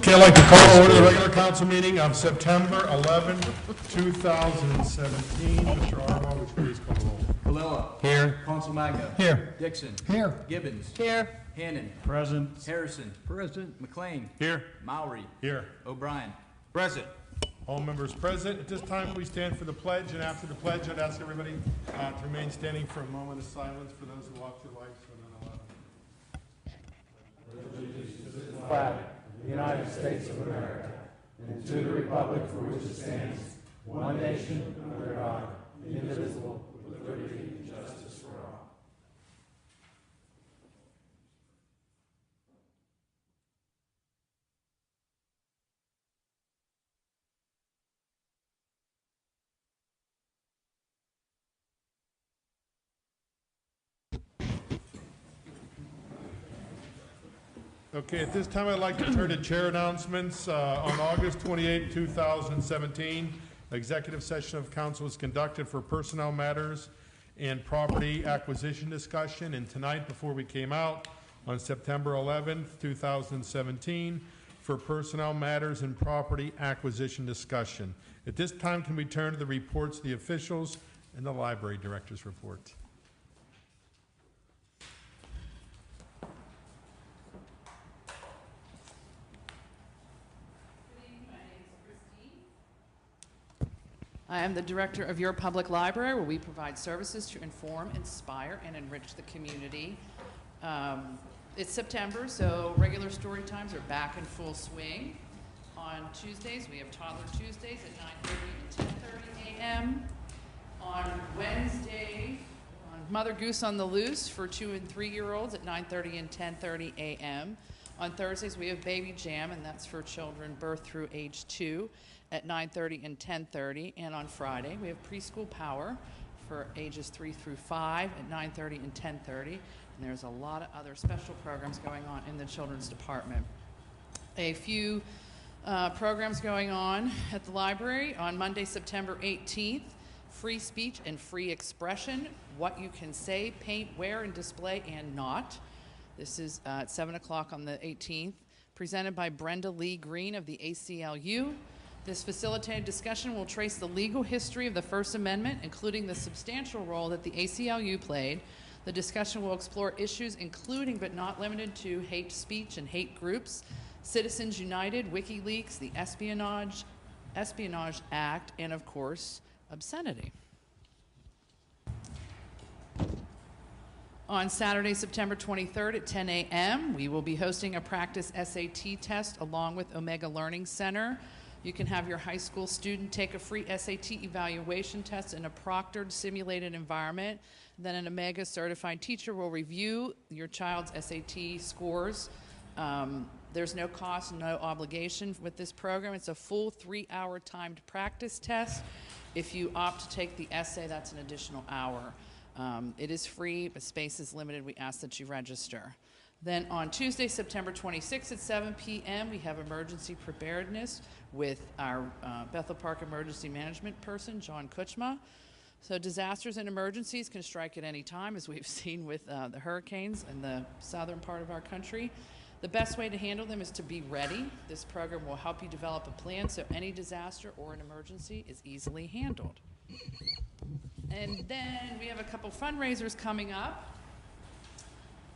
Okay, I'd like to call to order the regular council meeting of September 11, 2017. Mr. Arbaugh, would you please call the roll? Colella. Here. Consul Magna. Here. Dixon. Here. Gibbons. Here. Hannon. Present. Harrison. Present. McLean. Here. Mowry. Here. O'Brien. Present. All members present. At this time, we stand for the pledge, and after the pledge, I'd ask everybody to remain standing for a moment of silence for those who walk through life. Flag of the United States of America, and to the republic for which it stands, one nation, under God, indivisible, with liberty and justice for all. Okay, at this time, I'd like to turn to chair announcements. On August 28, 2017, executive session of council was conducted for personnel matters and property acquisition discussion. And tonight, before we came out, on September 11, 2017, for personnel matters and property acquisition discussion. At this time, can we turn to the reports of the officials and the library director's report? I am the director of Your Public Library, where we provide services to inform, inspire, and enrich the community. It's September, so regular story times are back in full swing. On Tuesdays, we have Toddler Tuesdays at 9:30 and 10:30 a.m. On Wednesday, on Mother Goose on the Loose for 2- and 3-year-olds at 9:30 and 10:30 a.m. On Thursdays, we have Baby Jam, and that's for children birth through age 2 at 9:30 and 10:30. And on Friday, we have Preschool Power for ages 3 through 5 at 9:30 and 10:30. And there's a lot of other special programs going on in the children's department. A few programs going on at the library. On Monday, September 18th, free speech and free expression, what you can say, paint, wear, and display, and not. This is at 7 o'clock on the 18th, presented by Brenda Lee Green of the ACLU. This facilitated discussion will trace the legal history of the First Amendment, including the substantial role that the ACLU played. The discussion will explore issues including but not limited to hate speech and hate groups, Citizens United, WikiLeaks, the Espionage Act, and of course, obscenity. On Saturday, September 23rd at 10 a.m., we will be hosting a practice SAT test along with Omega Learning Center. You can have your high school student take a free SAT evaluation test in a proctored simulated environment. Then an Omega certified teacher will review your child's SAT scores. There's no cost, no obligation with this program. It's a full 3-hour timed practice test. If you opt to take the essay, that's an additional hour. It is free, but space is limited. We ask that you register. Then on Tuesday, September 26th at 7 p.m., we have emergency preparedness with our Bethel Park emergency management person, John Kuchma. So disasters and emergencies can strike at any time, as we've seen with the hurricanes in the southern part of our country. The best way to handle them is to be ready. This program will help you develop a plan so any disaster or an emergency is easily handled. And then we have a couple fundraisers coming up.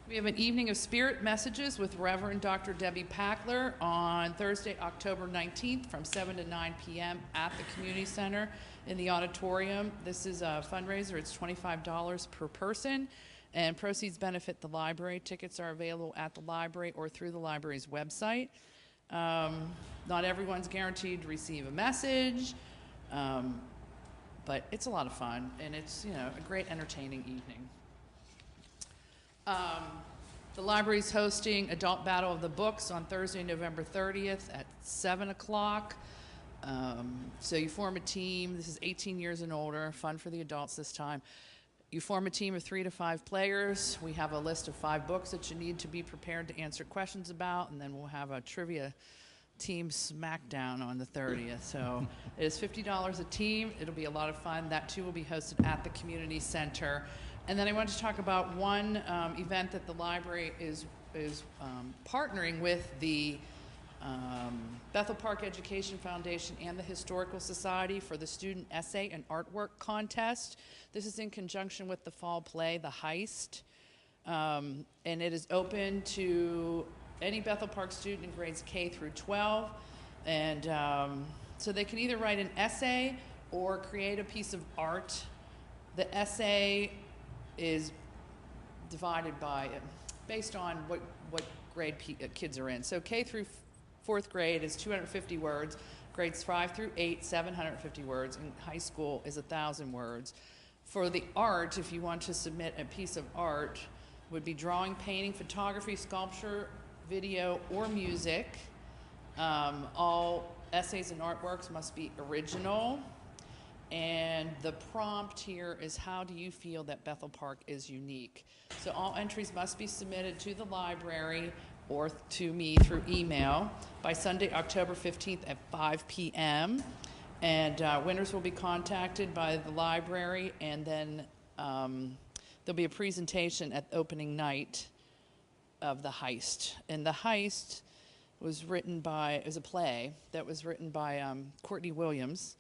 We have an evening of spirit messages with Reverend Dr. Debbie Packler on Thursday, October 19th from 7 to 9 p.m. at the Community Center in the auditorium. This is a fundraiser. It's $25 per person, and proceeds benefit the library. Tickets are available at the library or through the library's website. Not everyone's guaranteed to receive a message, but it's a lot of fun, and it's, you know, a great entertaining evening. The library's hosting Adult Battle of the Books on Thursday, November 30th at 7 o'clock. So you form a team. This is 18 years and older, fun for the adults this time. You form a team of 3 to 5 players. We have a list of 5 books that you need to be prepared to answer questions about, and then we'll have a trivia team smackdown on the 30th. So it is $50 a team. It'll be a lot of fun. That too will be hosted at the Community Center. And then I wanted to talk about one event that the library is partnering with the Bethel Park Education Foundation and the Historical Society for the Student Essay and Artwork Contest. This is in conjunction with the fall play, The Heist, and it is open to any Bethel Park student in grades K through 12, and so they can either write an essay or create a piece of art. The essay is divided by, based on what grade kids are in. So K through 4th grade is 250 words, grades 5 through 8, 750 words, and high school is 1,000 words. For the art, if you want to submit a piece of art, would be drawing, painting, photography, sculpture, video, or music. All essays and artworks must be original. And the prompt here is, how do you feel that Bethel Park is unique? So all entries must be submitted to the library or to me through email by Sunday, October 15th at 5 p.m. And winners will be contacted by the library, and then there'll be a presentation at opening night of The Heist. And The Heist was written by, is a play that was written by Courtney Williams.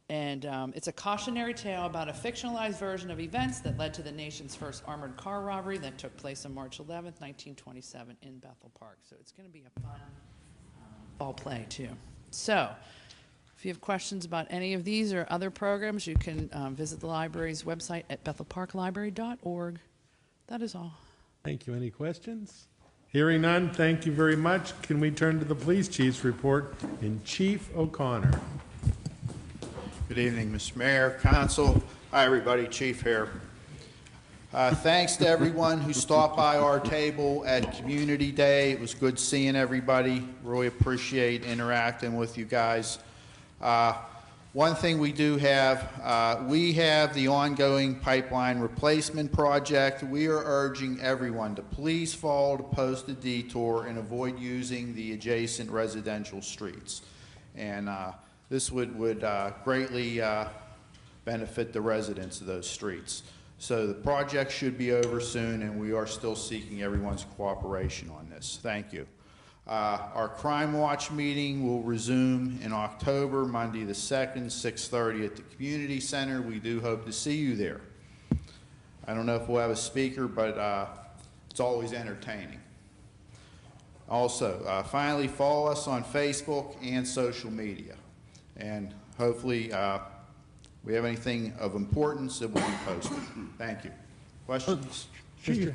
And it's a cautionary tale about a fictionalized version of events that led to the nation's first armored car robbery that took place on March 11th, 1927 in Bethel Park. So it's going to be a fun fall play, too. So if you have questions about any of these or other programs, you can visit the library's website at bethelparklibrary.org. That is all. Thank you. Any questions? Hearing none, thank you very much. Can we turn to the police chief's report in Chief O'Connor? Good evening, Mr. Mayor, Council. Hi, everybody. Chief here. Thanks to everyone who stopped by our table at Community Day. It was good seeing everybody. Really appreciate interacting with you guys. One thing we do have, we have the ongoing pipeline replacement project. We are urging everyone to please follow the posted detour and avoid using the adjacent residential streets. And this would greatly benefit the residents of those streets. So the project should be over soon, and we are still seeking everyone's cooperation on this. Thank you. Our Crime Watch meeting will resume in October, Monday the 2nd, 6:30 at the Community Center. We do hope to see you there. I don't know if we'll have a speaker, but it's always entertaining. Also, finally, follow us on Facebook and social media. And hopefully, we have anything of importance that will be posted. Thank you. Questions? Chief,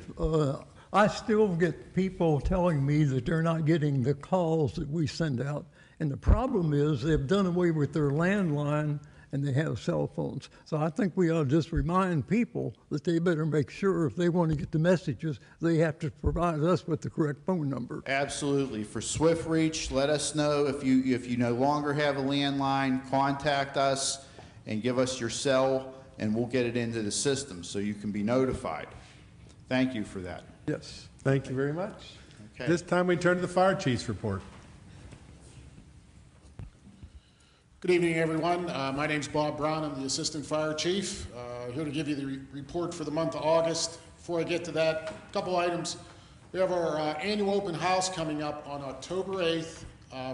I still get people telling me that they're not getting the calls that we send out. And the problem is they've done away with their landline and they have cell phones. So I think we ought to just remind people that they better make sure if they want to get the messages, they have to provide us with the correct phone number. Absolutely. For Swift Reach, let us know if you no longer have a landline, contact us and give us your cell, and we'll get it into the system so you can be notified. Thank you for that. Yes. Thank you very much. Okay. This time we turn to the fire chief's report. Good evening, everyone. My name's Bob Brown. I'm the Assistant Fire Chief. Here to give you the report for the month of August. Before I get to that, a couple items. We have our annual open house coming up on October 8th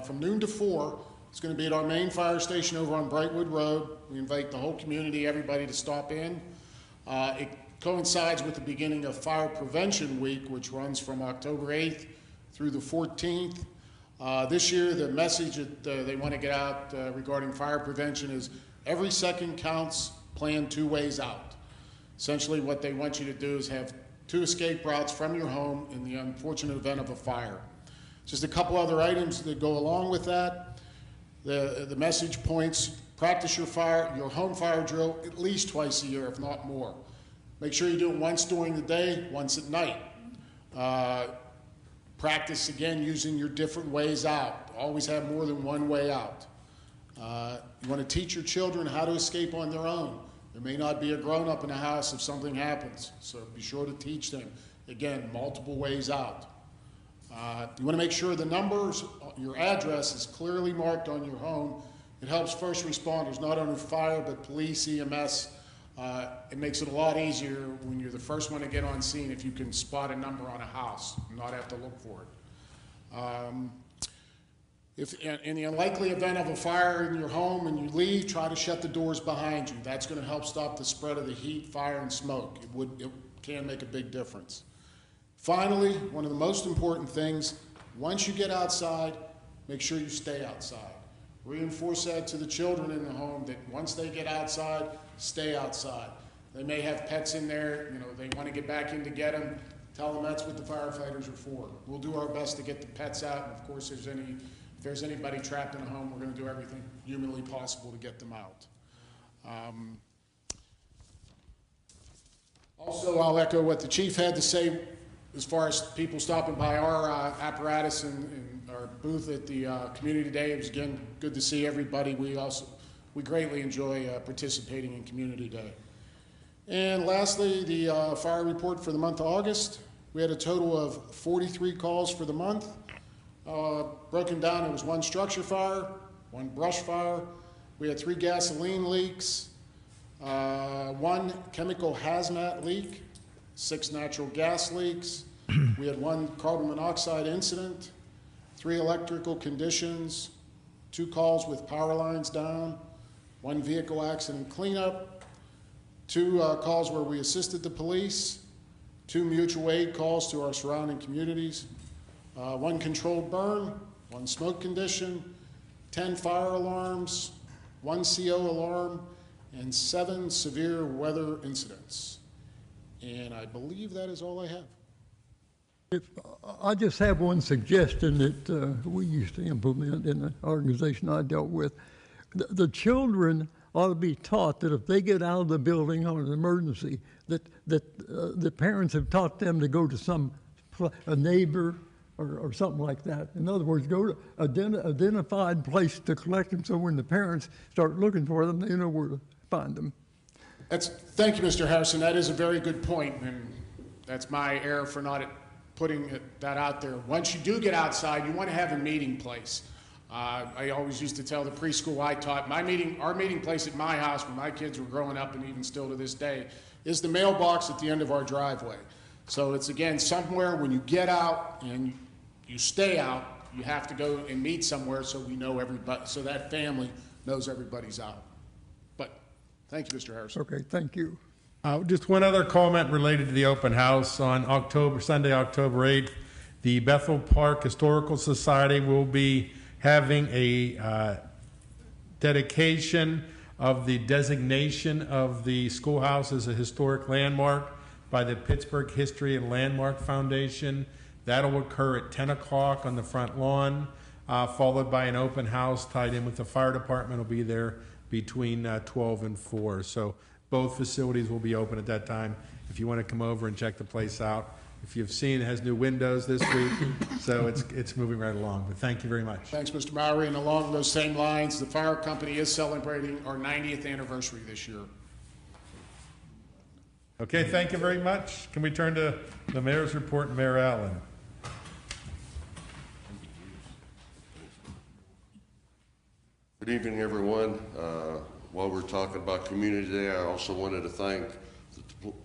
from noon to 4. It's going to be at our main fire station over on Brightwood Road. We invite the whole community, everybody to stop in. It coincides with the beginning of Fire Prevention Week, which runs from October 8th through the 14th. This year, the message that they want to get out regarding fire prevention is every second counts, plan 2 ways out. Essentially, what they want you to do is have 2 escape routes from your home in the unfortunate event of a fire. Just a couple other items that go along with that. The message points, practice your home fire drill at least twice a year, if not more. Make sure you do it once during the day, once at night. Practice again using your different ways out. Always have more than one way out. You want to teach your children how to escape on their own. There may not be a grown-up in the house if something happens, so be sure to teach them, again, multiple ways out. You want to make sure the numbers, your address is clearly marked on your home. It helps first responders, not only fire, but police, EMS. It makes it a lot easier when you're the first one to get on scene if you can spot a number on a house and not have to look for it. If in the unlikely event of a fire in your home and you leave, try to shut the doors behind you. That's going to help stop the spread of the heat, fire, and smoke. It can make a big difference. Finally, one of the most important things, once you get outside, make sure you stay outside. Reinforce that to the children in the home that once they get outside, stay outside. They may have pets in there, they want to get back in to get them. Tell them that's what the firefighters are for. We'll do our best to get the pets out, and of course, if there's anybody trapped in a home, we're going to do everything humanly possible to get them out. Also, I'll echo what the chief had to say as far as people stopping by our apparatus and our booth at the Community Day. It was, again, good to see everybody. We greatly enjoy participating in Community Day. And lastly, the fire report for the month of August. We had a total of 43 calls for the month. Broken down, it was 1 structure fire, 1 brush fire. We had 3 gasoline leaks, 1 chemical hazmat leak, 6 natural gas leaks. We had 1 carbon monoxide incident, 3 electrical conditions, 2 calls with power lines down, 1 vehicle accident cleanup, 2 calls where we assisted the police, 2 mutual aid calls to our surrounding communities, 1 controlled burn, 1 smoke condition, 10 fire alarms, 1 CO alarm, and 7 severe weather incidents. And I believe that is all I have. I just have one suggestion that we used to implement in the organization I dealt with. The children ought to be taught that if they get out of the building on an emergency, that the parents have taught them to go to a neighbor or something like that. In other words, go to identified place to collect them, so when the parents start looking for them, they know where to find them. Thank you, Mr. Harrison. That is a very good point, and that's my error for not putting that out there. Once you do get outside, you want to have a meeting place. I always used to tell the preschool I taught, our meeting place at my house when my kids were growing up, and even still to this day, is the mailbox at the end of our driveway. So it's, again, somewhere when you get out and you stay out, you have to go and meet somewhere so we know everybody, so that family knows everybody's out. But thank you, Mr. Harrison. Okay, thank you. Just one other comment related to the open house. On Sunday, October 8th, the Bethel Park Historical Society will be having a dedication of the designation of the schoolhouse as a historic landmark by the Pittsburgh History and Landmark Foundation. That'll occur at 10 o'clock on the front lawn, followed by an open house tied in with the fire department. Will be there between 12 and 4. So both facilities will be open at that time if you want to come over and check the place out. If you've seen, it has new windows this week, so it's moving right along. But thank you very much. Thanks, Mr. Mowry. And along those same lines, the fire company is celebrating our 90th anniversary this year. Okay, thank you very much. Can we turn to the mayor's report and Mayor Allen? Good evening, everyone. While we're talking about Community Day, I also wanted to thank the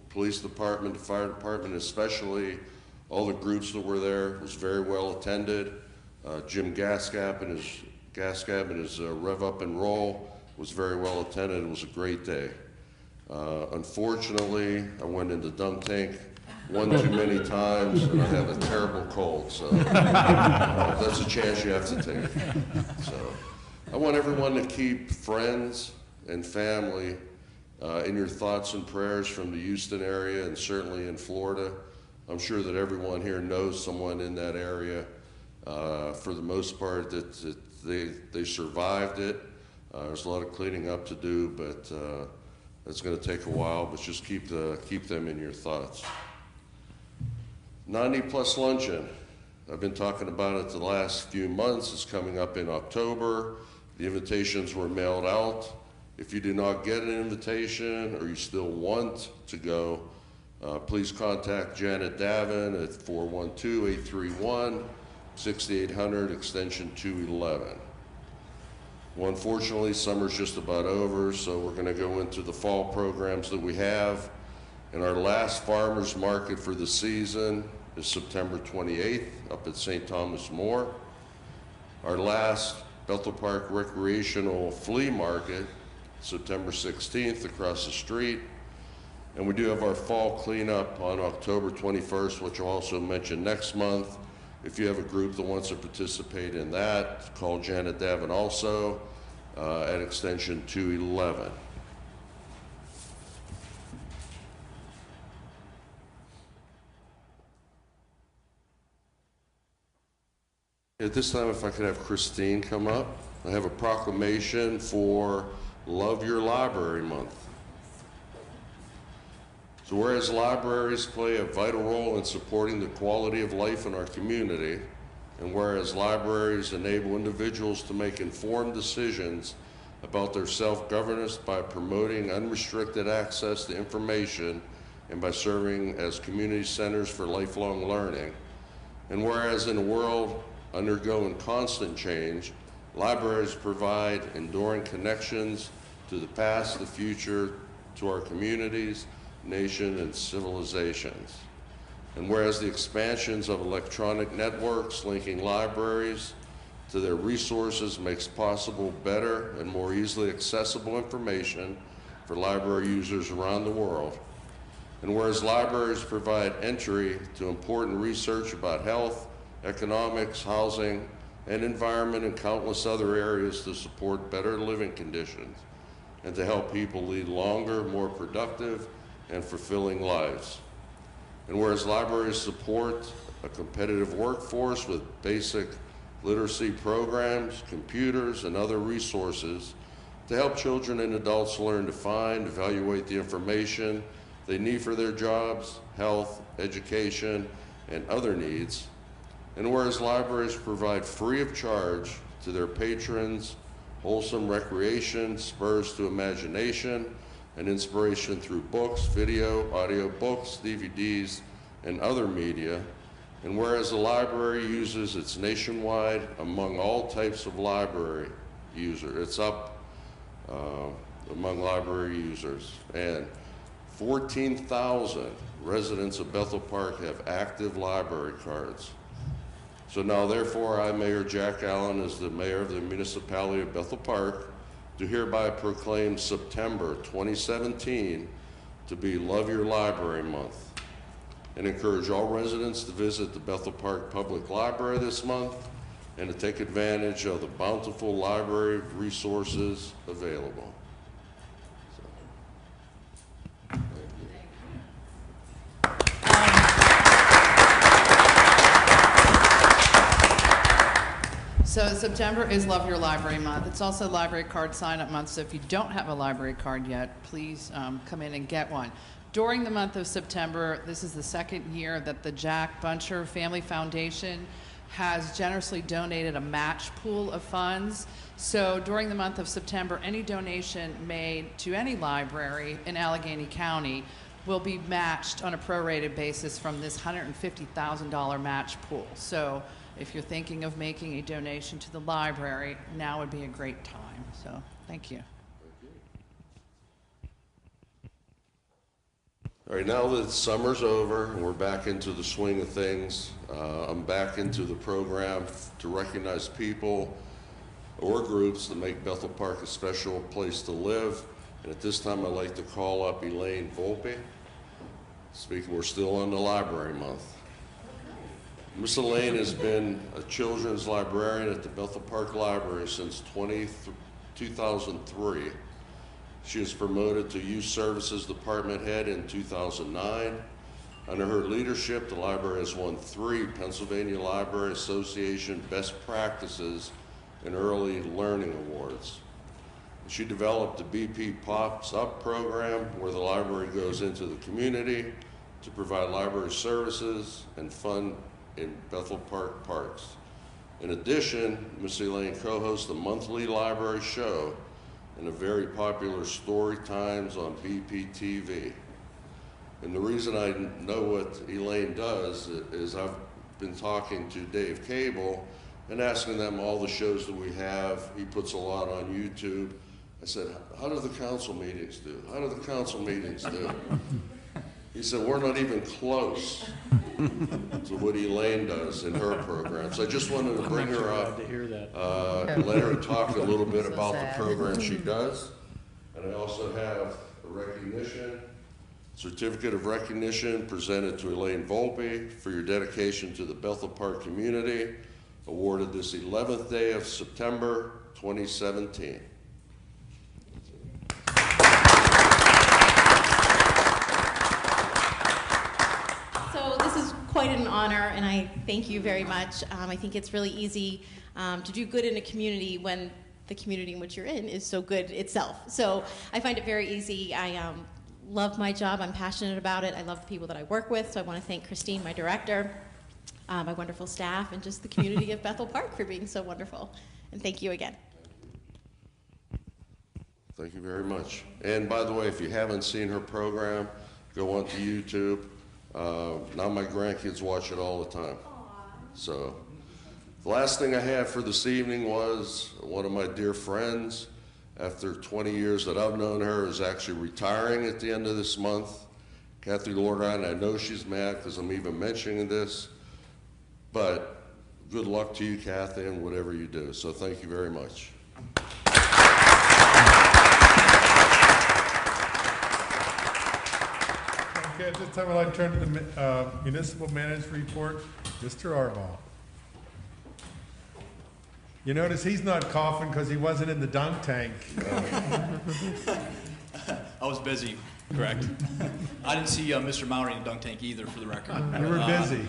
police department, the fire department, especially all the groups that were there. It was very well attended. Jim Gascap and his Rev Up and Roll was very well attended. It was a great day. Unfortunately, I went in the dunk tank one too many times, and I have a terrible cold, so that's a chance you have to take. So I want everyone to keep friends and family in your thoughts and prayers from the Houston area and certainly in Florida. I'm sure that everyone here knows someone in that area. For the most part, that they survived it. There's a lot of cleaning up to do, but it's going to take a while. But just keep them in your thoughts. 90 Plus Luncheon. I've been talking about it the last few months. It's coming up in October. The invitations were mailed out. If you do not get an invitation or you still want to go, please contact Janet Davin at 412-831-6800, extension 211. Well, unfortunately, summer's just about over, so we're going to go into the fall programs that we have. And our last farmers market for the season is September 28th up at St. Thomas More. our last Bethel Park Recreational Flea Market, September 16th, across the street. And we do have our fall cleanup on October 21st, which I'll also mention next month. If you have a group that wants to participate in that, call Janet Davin also at extension 211. At this time, if I could have Christine come up. I have a proclamation for Love Your Library Month. So whereas libraries play a vital role in supporting the quality of life in our community, and whereas libraries enable individuals to make informed decisions about their self-governance by promoting unrestricted access to information and by serving as community centers for lifelong learning, and whereas in a world undergoing constant change, libraries provide enduring connections to the past, the future, to our communities, nation, and civilizations. And whereas the expansions of electronic networks linking libraries to their resources makes possible better and more easily accessible information for library users around the world. And whereas libraries provide entry to important research about health, economics, housing, and environment, and countless other areas to support better living conditions and to help people lead longer, more productive, and fulfilling lives. And whereas libraries support a competitive workforce with basic literacy programs, computers, and other resources to help children and adults learn to find, evaluate the information they need for their jobs, health, education, and other needs. And whereas libraries provide free of charge to their patrons wholesome recreation, spurs to imagination, and inspiration through books, video, audio books, DVDs, and other media. And whereas the library uses its nationwide among all types of library users, it's up among library users, and 14,000 residents of Bethel Park have active library cards. So now, therefore, I, Mayor Jack Allen, as the mayor of the municipality of Bethel Park, do hereby proclaim September 2017 to be Love Your Library Month, and encourage all residents to visit the Bethel Park Public Library this month and to take advantage of the bountiful library resources available. So September is Love Your Library Month. It's also Library Card Sign-Up Month, so if you don't have a library card yet, please come in and get one. During the month of September, this is the second year that the Jack Buncher Family Foundation has generously donated a match pool of funds. So during the month of September, any donation made to any library in Allegheny County will be matched on a prorated basis from this $150,000 match pool. So if you're thinking of making a donation to the library, now would be a great time. So thank you. All right, now that summer's over and we're back into the swing of things, I'm back into the program to recognize people or groups that make Bethel Park a special place to live. And at this time, I'd like to call up Elaine Volpe. Speaking, we're still on the Library Month. Miss Elaine has been a children's librarian at the Bethel Park Library since 2003. She was promoted to Youth Services Department Head in 2009. Under her leadership, the library has won 3 Pennsylvania Library Association Best Practices and Early Learning Awards. She developed the BP Pops Up program, where the library goes into the community to provide library services and fun in Bethel Park parks. In addition, Miss Elaine co-hosts the monthly library show and a very popular Story Times on BPTV. And the reason I know what Elaine does is I've been talking to Dave Cable and asking them all the shows that we have. He puts a lot on YouTube. I said, how do the council meetings do? How do the council meetings do? He said, we're not even close. to what Elaine does in her program. So I just wanted to bring her up, to hear that. let her talk a little bit about the program she does. And I also have a recognition, certificate of recognition presented to Elaine Volpe for your dedication to the Bethel Park community, awarded this 11th day of September 2017. So this is quite an honor, and I thank you very much. I think it's really easy to do good in a community when the community in which you're in is so good itself. So I find it very easy. I love my job. I'm passionate about it. I love the people that I work with. So I want to thank Christine, my director, my wonderful staff, and just the community of Bethel Park for being so wonderful. And thank you again. Thank you very much. And by the way, if you haven't seen her program, go onto YouTube. Now my grandkids watch it all the time. So the last thing I had for this evening was one of my dear friends, after 20 years that I've known her, is actually retiring at the end of this month. Kathy Lorgan, I know she's mad because I'm even mentioning this, but good luck to you, Kathy, and whatever you do. So thank you very much. Okay, at this time, I'd like to turn to the municipal manager's report. Mr. Arbaugh. You notice he's not coughing because he wasn't in the dunk tank. I was busy, correct. I didn't see Mr. Mowry in the dunk tank either, for the record. You were busy.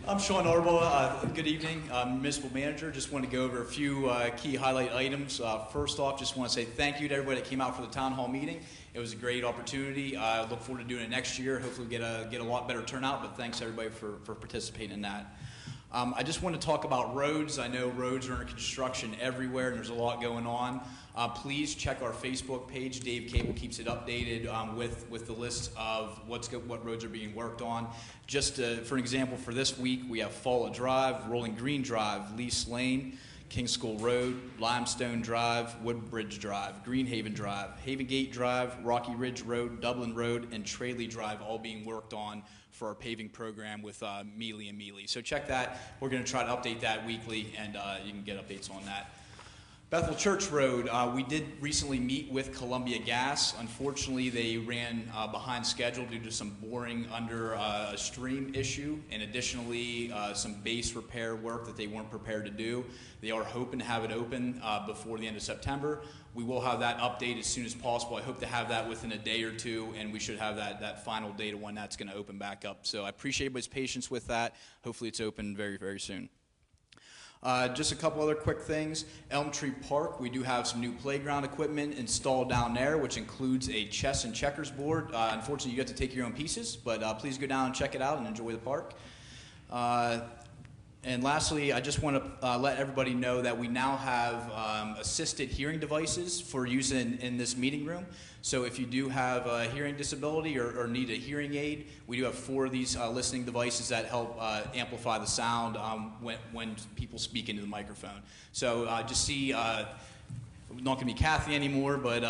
I'm Sean Arbaugh. Good evening, municipal manager. Just want to go over a few key highlight items. First off, just want to say thank you to everybody that came out for the town hall meeting. It was a great opportunity. I look forward to doing it next year. Hopefully we get a lot better turnout, but thanks everybody for participating in that. I just want to talk about roads. I know roads are under construction everywhere and there's a lot going on. Please check our Facebook page. Dave Cable keeps it updated with the list of what roads are being worked on. Just for an example, for this week, we have Falla Drive, Rolling Green Drive, Lease Lane, King School Road, Limestone Drive, Woodbridge Drive, Greenhaven Drive, Haven Gate Drive, Rocky Ridge Road, Dublin Road, and Tralee Drive all being worked on for our paving program with Mealy and Mealy. So check that. We're going to try to update that weekly, and you can get updates on that. Bethel Church Road, we did recently meet with Columbia Gas. Unfortunately, they ran behind schedule due to some boring under a stream issue, and additionally some base repair work that they weren't prepared to do. They are hoping to have it open before the end of September. We will have that update as soon as possible. I hope to have that within a day or two, and we should have that final date of when that's going to open back up. So I appreciate everybody's patience with that. Hopefully it's open very, very soon. Just a couple other quick things. Elm Tree Park, we do have some new playground equipment installed down there, which includes a chess and checkers board. Unfortunately, you get to take your own pieces, but please go down and check it out and enjoy the park. And lastly, I just want to let everybody know that we now have assisted hearing devices for use in this meeting room. So if you do have a hearing disability or need a hearing aid, we do have 4 of these listening devices that help amplify the sound when people speak into the microphone. So just see, not going to be Kathy anymore, but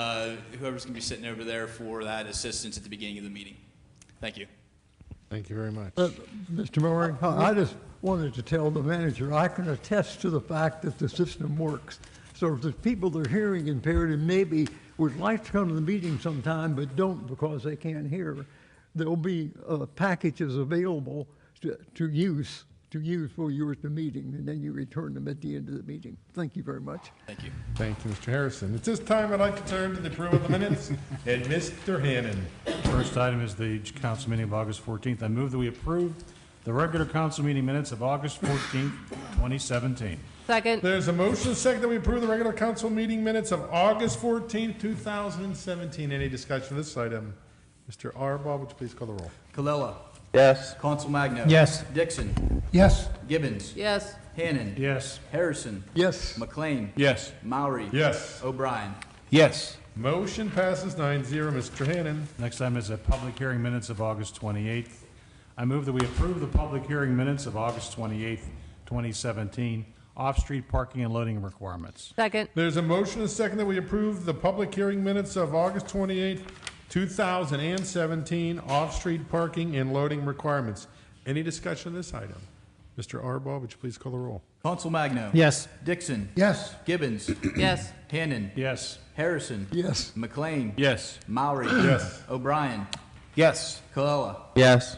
whoever's going to be sitting over there for that assistance at the beginning of the meeting. Thank you. Thank you very much. Mr. Murray, I just wanted to tell the manager, I can attest to the fact that the system works. So if there's people that are hearing impaired and maybe would like to come to the meeting sometime but don't because they can't hear, there'll be packages available to use for you at the meeting, and then you return them at the end of the meeting. Thank you very much. Thank you. Thank you, Mr. Harrison. At this time, I'd like to turn to the approval of the minutes and Mr. Hannon. First item is the council meeting of August 14th. I move that we approve the regular council meeting minutes of August 14th, 2017. Second. There's a motion second that we approve the regular council meeting minutes of August 14th, 2017. Any discussion of this item? Mr. Arbaugh, would you please call the roll? Colella. Yes. Consul Magno. Yes. Dixon. Yes. Gibbons. Yes. Hannon. Yes. Harrison. Yes. McLean. Yes. Mowry. Yes. O'Brien. Yes. Motion passes 9-0. Mr. Hannon. Next item is a public hearing minutes of August 28th. I move that we approve the public hearing minutes of August 28th, 2017, off-street parking and loading requirements. Second. There's a motion and a second that we approve the public hearing minutes of August 28th, 2017 off-street parking and loading requirements. Any discussion on this item? Mr. Arbaugh, would you please call the roll? Council Magno. Yes. Dixon. Yes. Gibbons. Yes. Hannon. Yes. Harrison. Yes. McLean. Yes. Maury. Yes. O'Brien. Yes. Colella. Yes.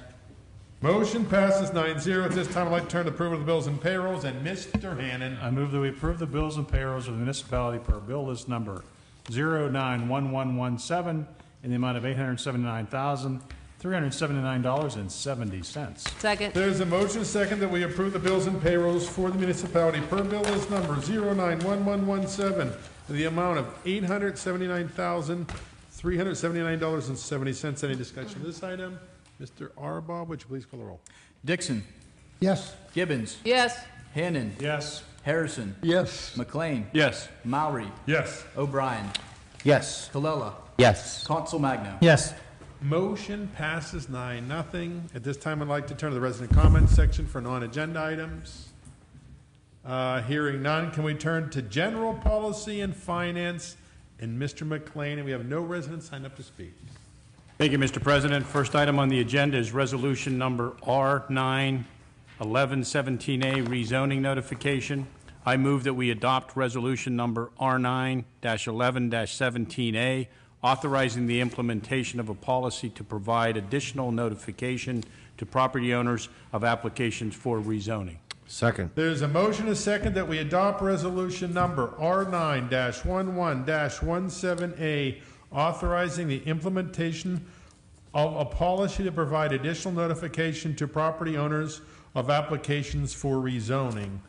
Motion passes 9-0. At this time, I'd like to turn to approval of the bills and payrolls, and Mr. Hannon. I move that we approve the bills and payrolls of the municipality per bill list number 091117 in the amount of $879,379.70. Second. There's a motion second that we approve the bills and payrolls for the municipality per bill list number 091117 in the amount of $879,379.70. Any discussion of this item? Mr. Arbaugh, would you please call the roll? Dixon. Yes. Gibbons. Yes. Hannon. Yes. Harrison. Yes. McLean. Yes. Maury. Yes. O'Brien. Yes. Colella. Yes. Council Magno. Yes. Motion passes 9-0. At this time, I'd like to turn to the resident comments section for non-agenda items. Hearing none, can we turn to general policy and finance and Mr. McLean? And we have no residents signed up to speak. Thank you, Mr. President. First item on the agenda is resolution number R9-1117A, rezoning notification. I move that we adopt resolution number R9-11-17A, authorizing the implementation of a policy to provide additional notification to property owners of applications for rezoning. Second. There's a motion, a second, that we adopt resolution number R9-11-17A, authorizing the implementation of a policy to provide additional notification to property owners of applications for rezoning.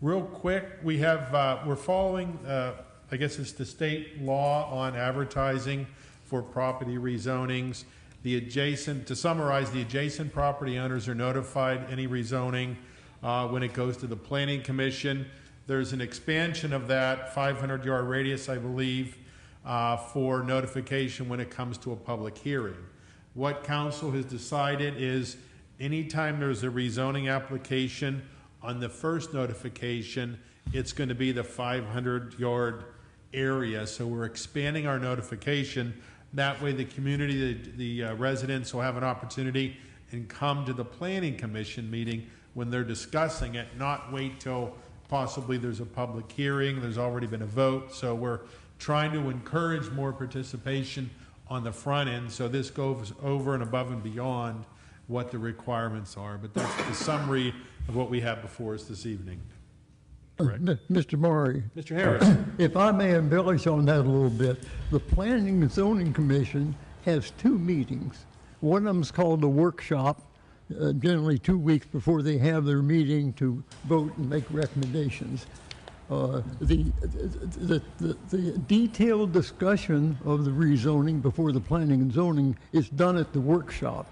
Real quick, we have, we're following, I guess it's the state law on advertising for property rezonings. To summarize, the adjacent property owners are notified any rezoning when it goes to the Planning Commission. There's an expansion of that 500-yard radius, I believe, for notification when it comes to a public hearing. What council has decided is anytime there's a rezoning application, on the first notification, it's going to be the 500-yard area. So we're expanding our notification. That way the community, the residents will have an opportunity and come to the Planning Commission meeting when they're discussing it, not wait till possibly there's a public hearing, there's already been a vote. So we're trying to encourage more participation on the front end, so this goes over and above and beyond what the requirements are. But that's the summary of what we have before us this evening. Correct. Mr. Murray, Mr. Harrison. if I may embellish on that a little bit, the Planning and Zoning Commission has two meetings. One of them is called the workshop, generally 2 weeks before they have their meeting to vote and make recommendations. The detailed discussion of the rezoning before the Planning and Zoning is done at the workshop.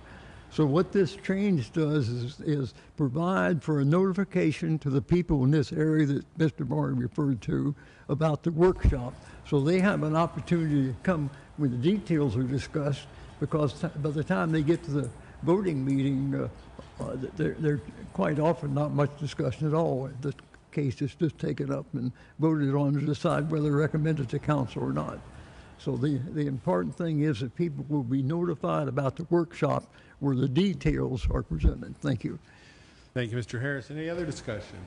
So what this change does is provide for a notification to the people in this area that Mr. Murray referred to about the workshop. So they have an opportunity to come when the details are discussed, because by the time they get to the voting meeting, they're quite often not much discussion at all. The case is just taken up and voted on to decide whether to recommend it to council or not. So the important thing is that people will be notified about the workshop where the details are presented. Thank you. Thank you, Mr. Harris. Any other discussion?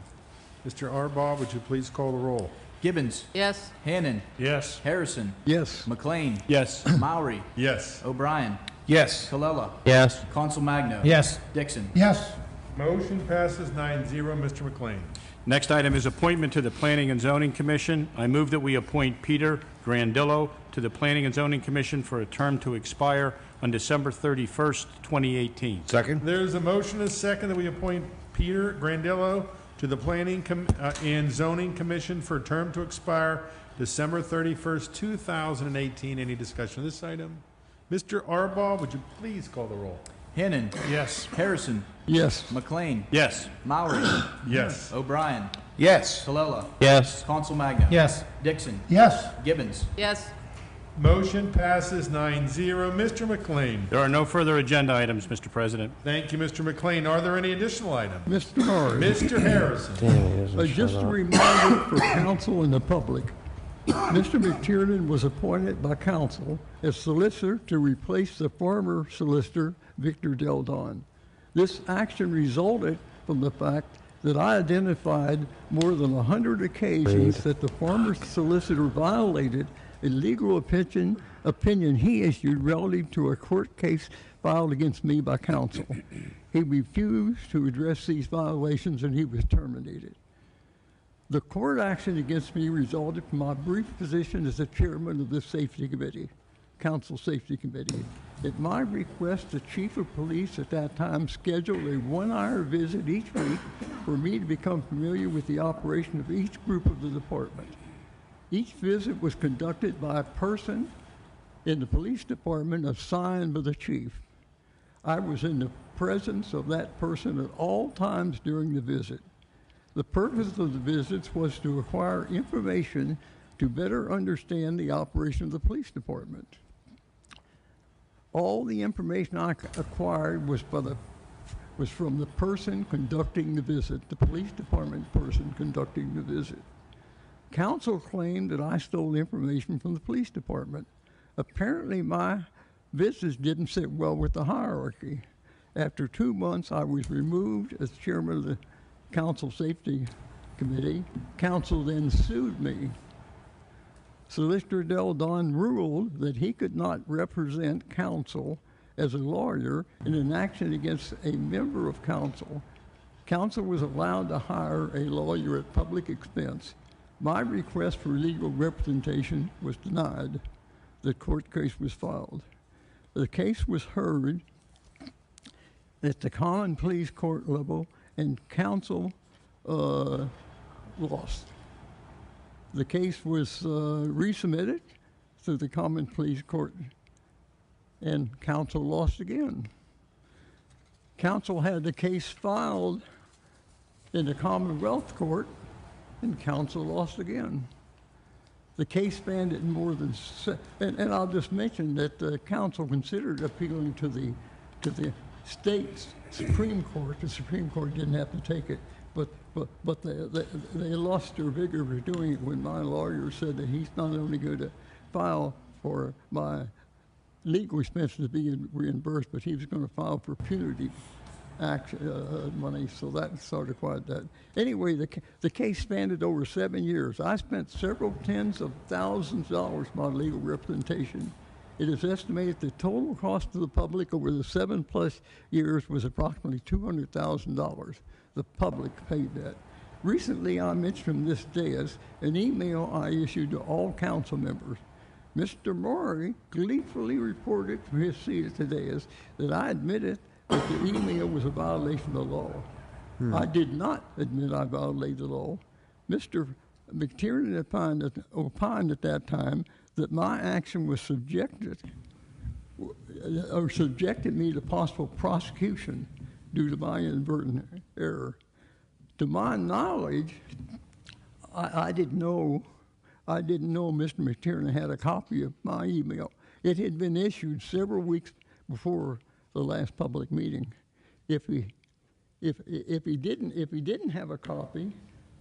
Mr. Arbaugh, would you please call the roll? Gibbons. Yes. Hannon. Yes. Harrison. Yes. McLean. Yes. Maury. Yes. O'Brien. Yes. Colella. Yes. Council Magno. Yes. Dixon. Yes. Motion passes 9-0. Mr. McLean. Next item is appointment to the Planning and Zoning Commission. I move that we appoint Peter Grandillo to the Planning and Zoning Commission for a term to expire on December 31st, 2018. Second. There's a motion and a second that we appoint Peter Grandillo to the Planning and Zoning Commission for a term to expire December 31st, 2018. Any discussion on this item? Mr. Arbaugh, would you please call the roll? Hannon. Yes. Harrison. Yes. McLean. Yes. Maury. Yes. O'Brien. Yes. Colella. Yes. Council Magno. Yes. Dixon. Yes. Gibbons. Yes. Motion passes 9-0. Mr. McLean. There are no further agenda items, Mr. President. Thank you, Mr. McLean. Are there any additional items? Mr. Murray, Mr. Harrison. just a reminder for council and the public, Mr. McTiernan was appointed by council as solicitor to replace the former solicitor, Victor Del Don. This action resulted from the fact that I identified more than 100 occasions that the former solicitor violated a legal opinion he issued relative to a court case filed against me by counsel. He refused to address these violations and he was terminated. The court action against me resulted from my brief position as the chairman of the safety committee, council safety committee. At my request, the chief of police at that time scheduled a 1-hour visit each week for me to become familiar with the operation of each group of the department. Each visit was conducted by a person in the police department assigned by the chief. I was in the presence of that person at all times during the visit. The purpose of the visits was to acquire information to better understand the operation of the police department. All the information I acquired was from the person conducting the visit, the police department person conducting the visit. Counsel claimed that I stole information from the police department. Apparently, my visits didn't sit well with the hierarchy. After 2 months, I was removed as chairman of the council safety committee. Council then sued me. Solicitor Del Don ruled that he could not represent council as a lawyer in an action against a member of council. Council was allowed to hire a lawyer at public expense. My request for legal representation was denied. The court case was filed. The case was heard at the common pleas court level and council lost. The case was resubmitted to the common pleas court and council lost again. Council had the case filed in the Commonwealth Court and council lost again. The case spanned it more than, and I'll just mention that the council considered appealing to the state's Supreme Court. The Supreme Court didn't have to take it, but they lost their vigor for doing it when my lawyer said that he's not only going to file for my legal expenses to be reimbursed, but he was going to file for punitive action, money, so that sort of quite that. Anyway, the case spanned over 7 years. I spent several tens of thousands of dollars on legal representation. It is estimated the total cost to the public over the 7+ years was approximately $200,000. The public paid that. Recently, I mentioned from this dais an email I issued to all council members. Mr. Maury gleefully reported from his seat at the dais that I admitted that the email was a violation of the law. I did not admit I violated the law. Mr. McTiernan opined at that time that my action was subjected me to possible prosecution due to my inadvertent error. To my knowledge, I didn't know Mr. McTiernan had a copy of my email. It had been issued several weeks before the last public meeting. If he didn't have a copy,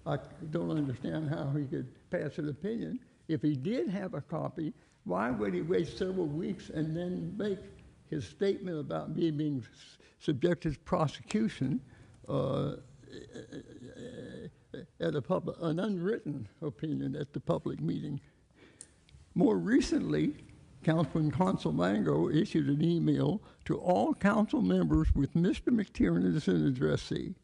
I don't understand how he could pass an opinion. If he did have a copy, why would he wait several weeks and then make his statement about me being subjected to prosecution at an unwritten opinion at the public meeting? More recently, Councilman Consolmango issued an email to all council members with Mr. McTiernan as an addressee.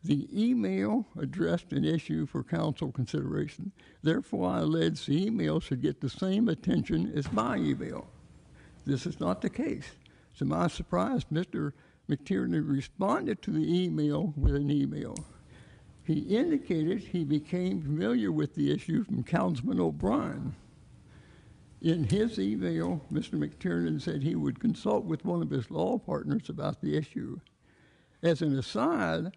The email addressed an issue for council consideration. Therefore, I allege the email should get the same attention as my email. This is not the case. To my surprise, Mr. McTiernan responded to the email with an email. He indicated he became familiar with the issue from Councilman O'Brien. In his email, Mr. McTiernan said he would consult with one of his law partners about the issue. As an aside,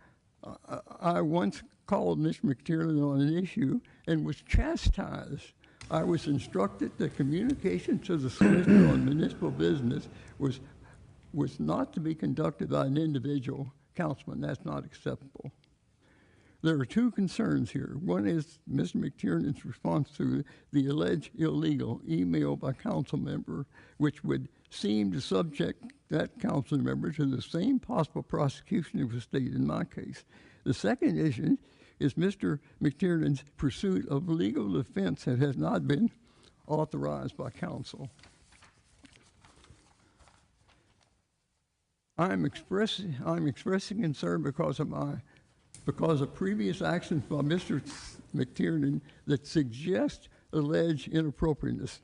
I once called Mr. McTiernan on an issue and was chastised. I was instructed that communication to the solicitor on municipal business was not to be conducted by an individual councilman. That's not acceptable. There are two concerns here. One is Mr. McTiernan's response to the alleged illegal email by council member, which would seem to subject that council member to the same possible prosecution that was stated in my case. The second issue is Mr. McTiernan's pursuit of legal defense that has not been authorized by council. I'm expressing concern because of previous actions by Mr. McTiernan that suggest alleged inappropriateness.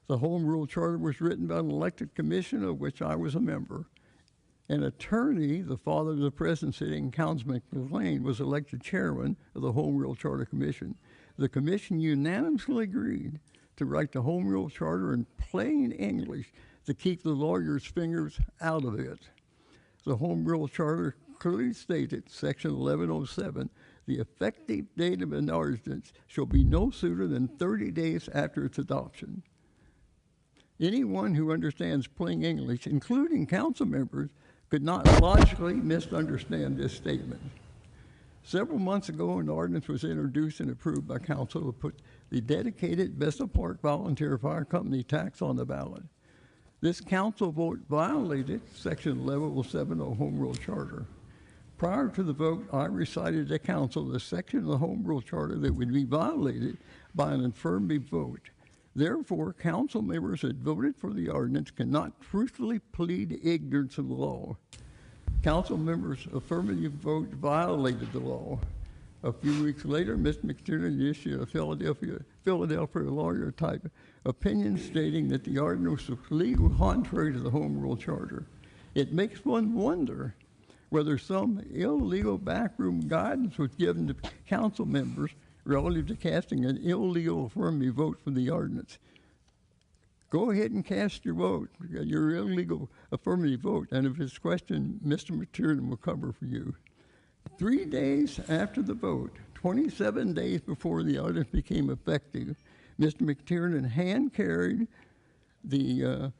The Home Rule Charter was written by an elected commission of which I was a member. An attorney, the father of the present sitting Councilman McLean, was elected chairman of the Home Rule Charter Commission. The commission unanimously agreed to write the Home Rule Charter in plain English to keep the lawyers' fingers out of it. The Home Rule Charter clearly stated, Section 1107, the effective date of an ordinance shall be no sooner than 30 days after its adoption. Anyone who understands plain English, including council members, could not logically misunderstand this statement. Several months ago, an ordinance was introduced and approved by council to put the dedicated Bethel Park Volunteer Fire Company tax on the ballot. This council vote violated Section 1107 of the Home Rule Charter. Prior to the vote, I recited to council the section of the Home Rule Charter that would be violated by an affirmative vote. Therefore, council members that voted for the ordinance cannot truthfully plead ignorance of the law. Council members' affirmative vote violated the law. A few weeks later, Mr. McTiernan issued a Philadelphia lawyer-type opinion stating that the ordinance was legal contrary to the Home Rule Charter. It makes one wonder whether some illegal backroom guidance was given to council members relative to casting an illegal affirmative vote for the ordinance. Go ahead and cast your vote, your illegal affirmative vote, and if it's questioned, Mr. McTiernan will cover for you. 3 days after the vote, 27 days before the ordinance became effective, Mr. McTiernan hand-carried the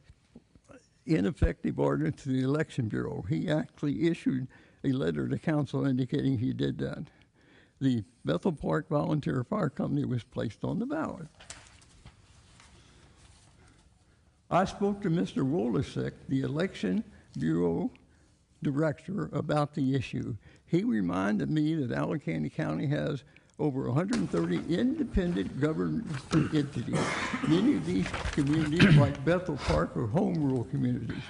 ineffective ordinance to the Election Bureau. He actually issued a letter to council indicating he did that. The Bethel Park Volunteer Fire Company was placed on the ballot. I spoke to Mr. Wolasek, the Election Bureau Director, about the issue. He reminded me that Allegheny County has over 130 independent government entities. Many of these communities, like Bethel Park, are home rule communities.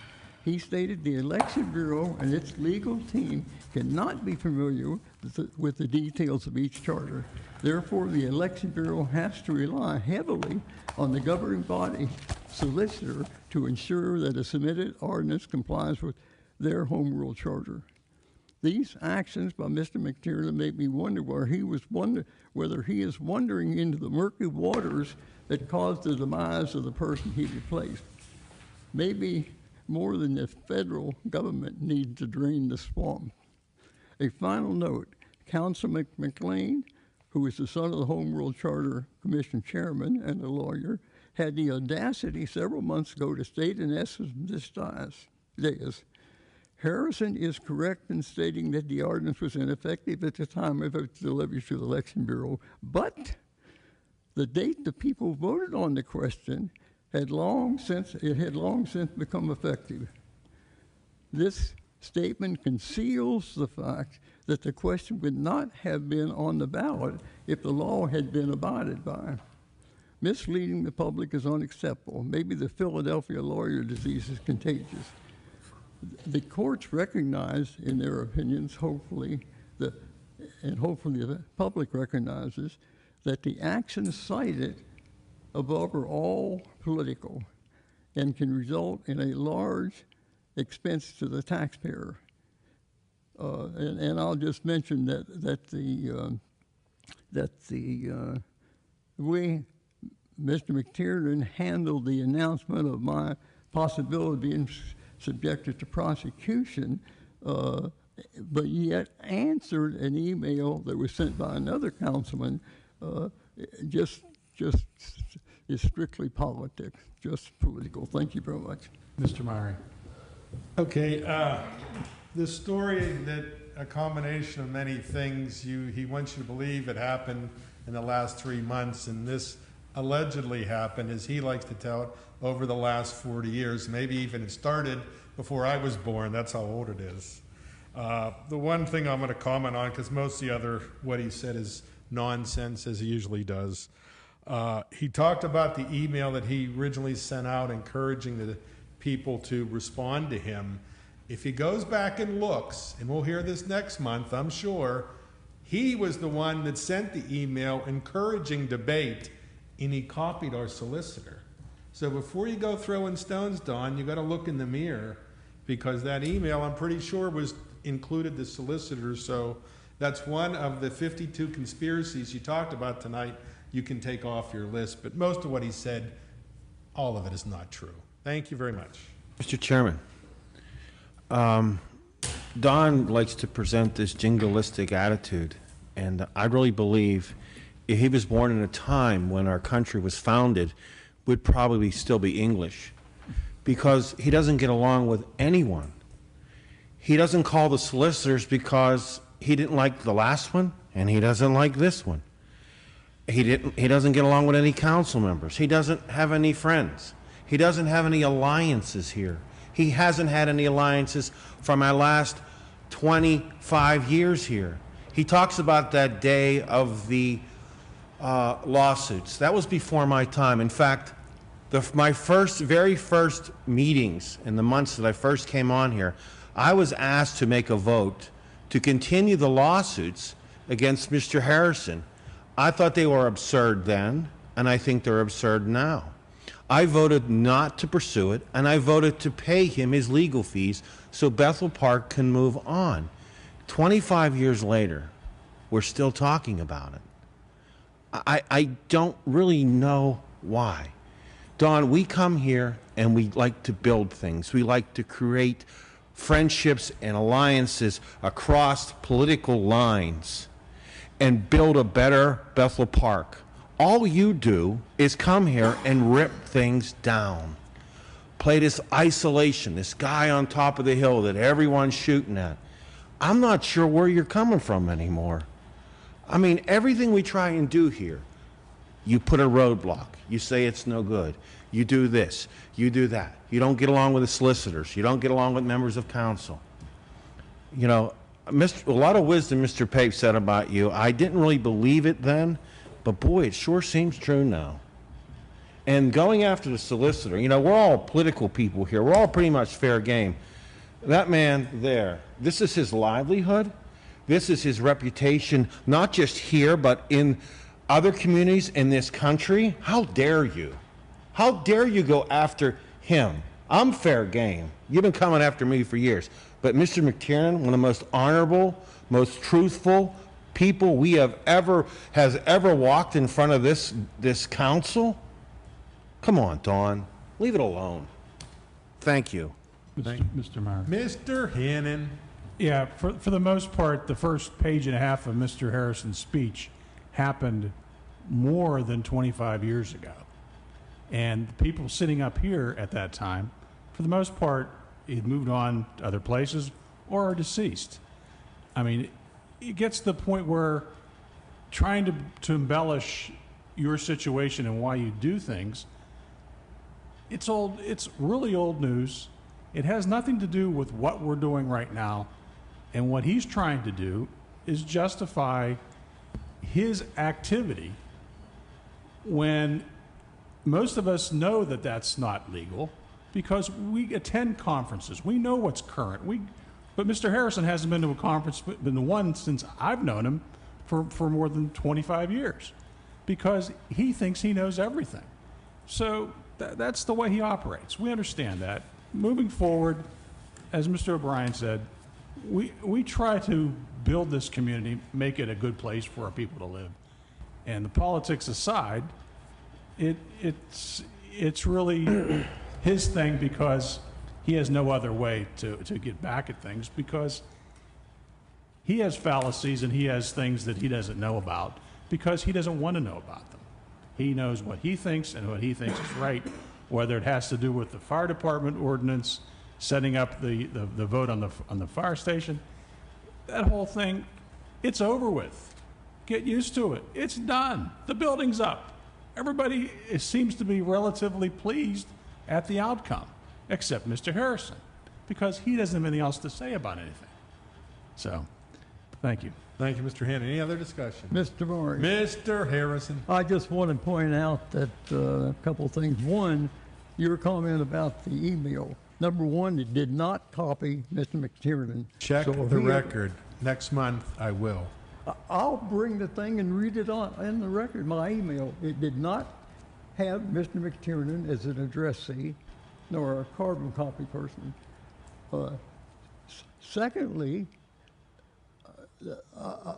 He stated the Election Bureau and its legal team cannot be familiar with the details of each charter. Therefore, the Election Bureau has to rely heavily on the governing body solicitor to ensure that a submitted ordinance complies with their home rule charter. These actions by Mr. McTiernan make me wonder whether he is wandering into the murky waters that caused the demise of the person he replaced. Maybe more than the federal government needs to drain the swamp. A final note, Councilman McLean, who is the son of the Home Rule Charter Commission chairman and a lawyer, had the audacity several months ago to state in essence this dais, Harrison is correct in stating that the ordinance was ineffective at the time of its delivery to the Election Bureau, but the date the people voted on the question had long since become effective. This statement conceals the fact that the question would not have been on the ballot if the law had been abided by. Misleading the public is unacceptable. Maybe the Philadelphia lawyer disease is contagious. The courts recognize in their opinions, hopefully the public recognizes, that the actions cited above are all political and can result in a large expense to the taxpayer. And I'll just mention that the way Mr. McTiernan handled the announcement of my possibility of being subjected to prosecution, but yet answered an email that was sent by another councilman, just is strictly politics, just political. Thank you very much. Mr. Murray. Okay, the story that a combination of many things. He wants you to believe it happened in the last 3 months, and this allegedly happened, as he likes to tell it, over the last 40 years. Maybe even it started before I was born. That's how old it is. The one thing I'm going to comment on, because most of the other, what he said is nonsense, as he usually does. He talked about the email that he originally sent out encouraging the people to respond to him. If he goes back and looks, and we'll hear this next month, I'm sure, he was the one that sent the email encouraging debate, and he copied our solicitor. So before you go throwing stones, Don, you got to look in the mirror, because that email, I'm pretty sure, was included the solicitor. So that's one of the 52 conspiracies you talked about tonight you can take off your list. But most of what he said, all of it is not true. Thank you very much. Mr. Chairman, Don likes to present this jingoistic attitude, and I really believe if he was born in a time when our country was founded, would probably still be English, because he doesn't get along with anyone. He doesn't call the solicitors because he didn't like the last one, and he doesn't like this one. He doesn't get along with any council members. He doesn't have any friends. He doesn't have any alliances here. He hasn't had any alliances for my last 25 years here. He talks about that day of the lawsuits. That was before my time. In fact, my very first meetings in the months that I first came on here, I was asked to make a vote to continue the lawsuits against Mr. Harrison. I thought they were absurd then, and I think they're absurd now. I voted not to pursue it, and I voted to pay him his legal fees so Bethel Park can move on. 25 years later, we're still talking about it. I don't really know why. Don, we come here and we like to build things. We like to create friendships and alliances across political lines and build a better Bethel Park. All you do is come here and rip things down. Play this isolation, this guy on top of the hill that everyone's shooting at. I'm not sure where you're coming from anymore. I mean, everything we try and do here, you put a roadblock. You say it's no good. You do this. You do that. You don't get along with the solicitors. You don't get along with members of council. You know, a lot of wisdom Mr. Pape said about you. I didn't really believe it then, but boy, it sure seems true now. And going after the solicitor, you know, we're all political people here. We're all pretty much fair game. That man there, this is his livelihood. This is his reputation, not just here, but in other communities in this country. How dare you? How dare you go after him? I'm fair game. You've been coming after me for years. But Mr. McTiernan, one of the most honorable, most truthful people we has ever walked in front of this council. Come on, Don. Leave it alone. Thank you. Mr. Mayor. Mr. Hannon. Yeah, for the most part, the first page and a half of Mr. Harrison's speech happened more than 25 years ago. And the people sitting up here at that time, for the most part, had moved on to other places or are deceased. I mean, it gets to the point where trying to embellish your situation and why you do things, it's really old news. It has nothing to do with what we're doing right now. And what he's trying to do is justify his activity when most of us know that that's not legal because we attend conferences. We know what's current. But Mr. Harrison hasn't been to a conference, been to one since I've known him for more than 25 years because he thinks he knows everything. So that's the way he operates. We understand that. Moving forward, as Mr. O'Brien said, we try to build this community, make it a good place for our people to live. And the politics aside, it's really his thing because he has no other way to get back at things because he has fallacies and he has things that he doesn't know about because he doesn't want to know about them. He knows what he thinks and what he thinks is right, whether it has to do with the fire department ordinance, setting up the vote on the fire station. that whole thing, it's over with. Get used to it. It's done. The building's up. Everybody seems to be relatively pleased at the outcome, except Mr. Harrison, because he doesn't have anything else to say about anything. So, thank you. Thank you, Mr. Hannon. Any other discussion? Mr. Murray. Mr. Harrison. I just want to point out that a couple of things. One, your comment about the email. Number one, it did not copy Mr. McTiernan. Check So the he- record. Next month, I will. I'll bring the thing and read it on in the record, my email. It did not have Mr. McTiernan as an addressee, nor a carbon copy person. Secondly,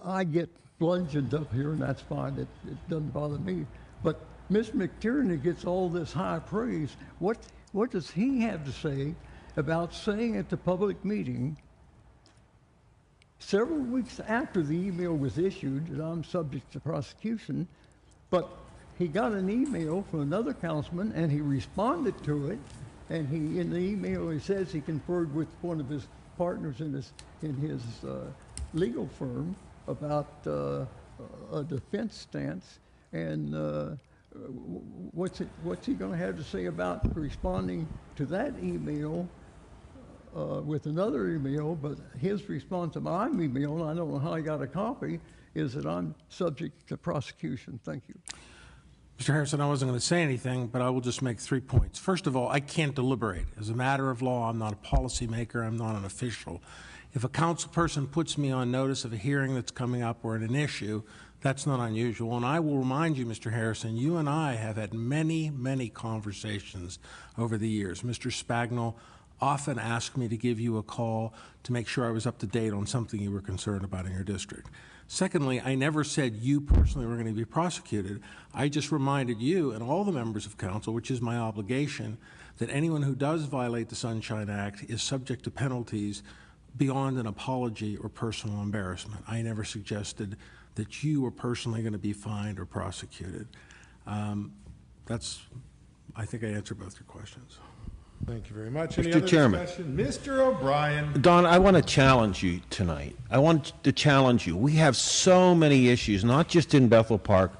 I get bludgeoned up here, and that's fine. It doesn't bother me. But Mr. McTiernan gets all this high praise. What does he have to say about saying at the public meeting, several weeks after the email was issued, that I'm subject to prosecution, but he got an email from another councilman and he responded to it, and in the email he says he conferred with one of his partners in his legal firm about a defense stance, and what's he going to have to say about responding to that email with another email? But his response to my email, and I don't know how he got a copy, is that I'm subject to prosecution. Thank you. Mr. Harrison, I wasn't going to say anything, but I will just make 3 points. First of all, I can't deliberate. As a matter of law, I'm not a policymaker. I'm not an official. If a council person puts me on notice of a hearing that's coming up or an issue, that's not unusual. And I will remind you, Mr. Harrison, you and I have had many, many conversations over the years. Mr. Spagnol often asked me to give you a call to make sure I was up to date on something you were concerned about in your district. Secondly, I never said you personally were going to be prosecuted. I just reminded you and all the members of council, which is my obligation, that anyone who does violate the Sunshine Act is subject to penalties beyond an apology or personal embarrassment. I never suggested that you were personally going to be fined or prosecuted. I think I answered both your questions. Thank you very much. Any Mr. other Chairman. discussion? Mr. O'Brien. Don, I want to challenge you tonight. I want to challenge you. We have so many issues, not just in Bethel Park,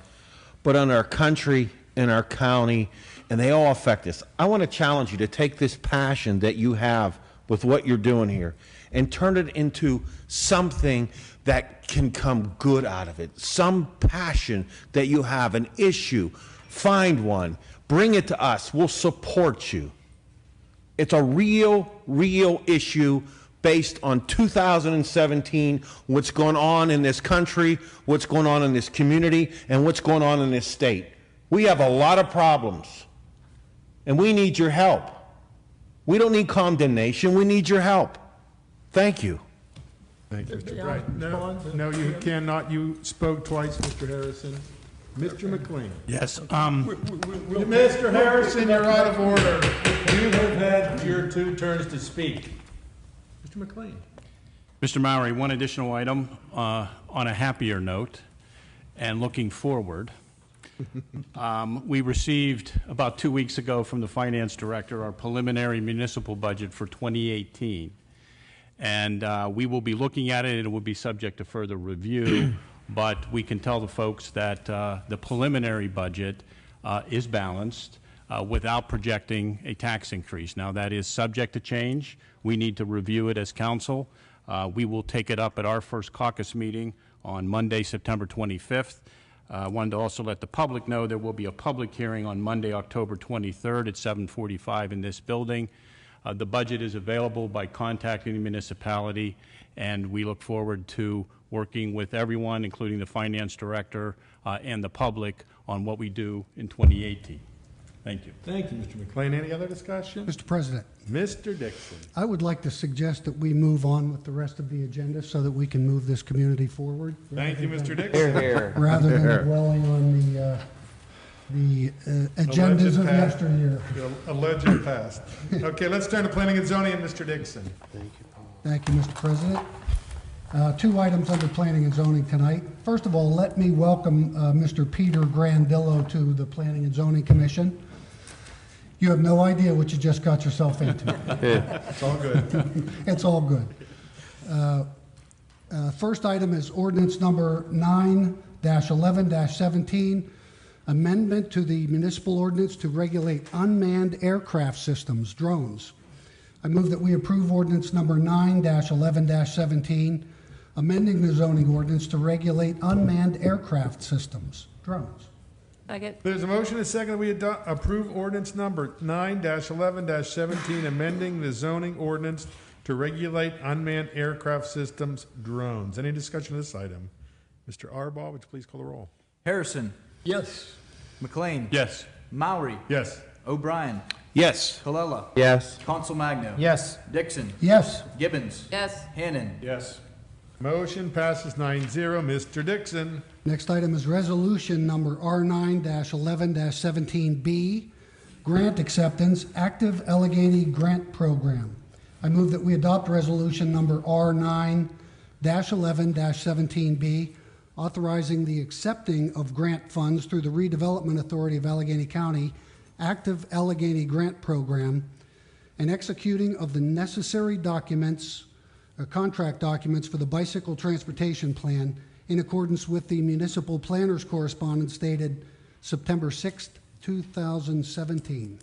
but in our country, in our county, and they all affect us. I want to challenge you to take this passion that you have with what you're doing here and turn it into something that can come good out of it. Some passion that you have, an issue. Find one. Bring it to us. We'll support you. It's a real issue based on 2017, what's going on in this country, what's going on in this community, and what's going on in this state. We have a lot of problems, and we need your help. We don't need condemnation. We need your help. Thank you. Thank you, Mr. Bright. No, you cannot. You spoke twice, Mr. Harrison. Mr. McLean. Yes. Mr. Harrison, you're out of order. You have had your 2 turns to speak. Mr. McLean. Mr. Mowry, one additional item on a happier note and looking forward. We received about 2 weeks ago from the finance director our preliminary municipal budget for 2018. And we will be looking at it. It will be subject to further review. But we can tell the folks that the preliminary budget is balanced without projecting a tax increase. Now, that is subject to change. We need to review it as council. We will take it up at our first caucus meeting on Monday, September 25th. I wanted to also let the public know there will be a public hearing on Monday, October 23rd at 7:45 in this building. The budget is available by contacting the municipality, and we look forward to working with everyone, including the finance director and the public, on what we do in 2018. Thank you. Thank you, Mr. McLean. Any other discussion? Mr. President, Mr. Dixon. I would like to suggest that we move on with the rest of the agenda so that we can move this community forward. Thank you, Mr. Dixon. Rather than dwelling on the agendas of yesteryear. Alleged past. Okay, let's turn to planning and zoning and Mr. Dixon. Thank you, Mr. President. 2 items under planning and zoning tonight. First of all, let me welcome Mr. Peter Grandillo to the Planning and Zoning Commission. You have no idea what you just got yourself into. It's all good. It's all good. First item is ordinance number 9-11-17, amendment to the municipal ordinance to regulate unmanned aircraft systems, drones. I move that we approve ordinance number 9-11-17, amending the zoning ordinance to regulate unmanned aircraft systems, drones. Second. There's a motion and a second that we approve ordinance number 9-11-17, amending the zoning ordinance to regulate unmanned aircraft systems, drones. Any discussion of this item? Mr. Arbaugh, would you please call the roll? Harrison. Yes. McLean. Yes. Maury. Yes. O'Brien. Yes. Colella. Yes. Consul Magno. Yes. Dixon. Yes. Gibbons. Yes. Hannon. Yes. Motion passes 9-0. Mr. Dixon. Next item is resolution number R9-11-17B, grant acceptance, active Allegheny grant program. I move that we adopt resolution number R9-11-17B, authorizing the accepting of grant funds through the Redevelopment Authority of Allegheny County Active Allegheny Grant Program and executing of the necessary documents, contract documents for the bicycle transportation plan in accordance with the municipal planner's correspondence dated September 6th, 2017.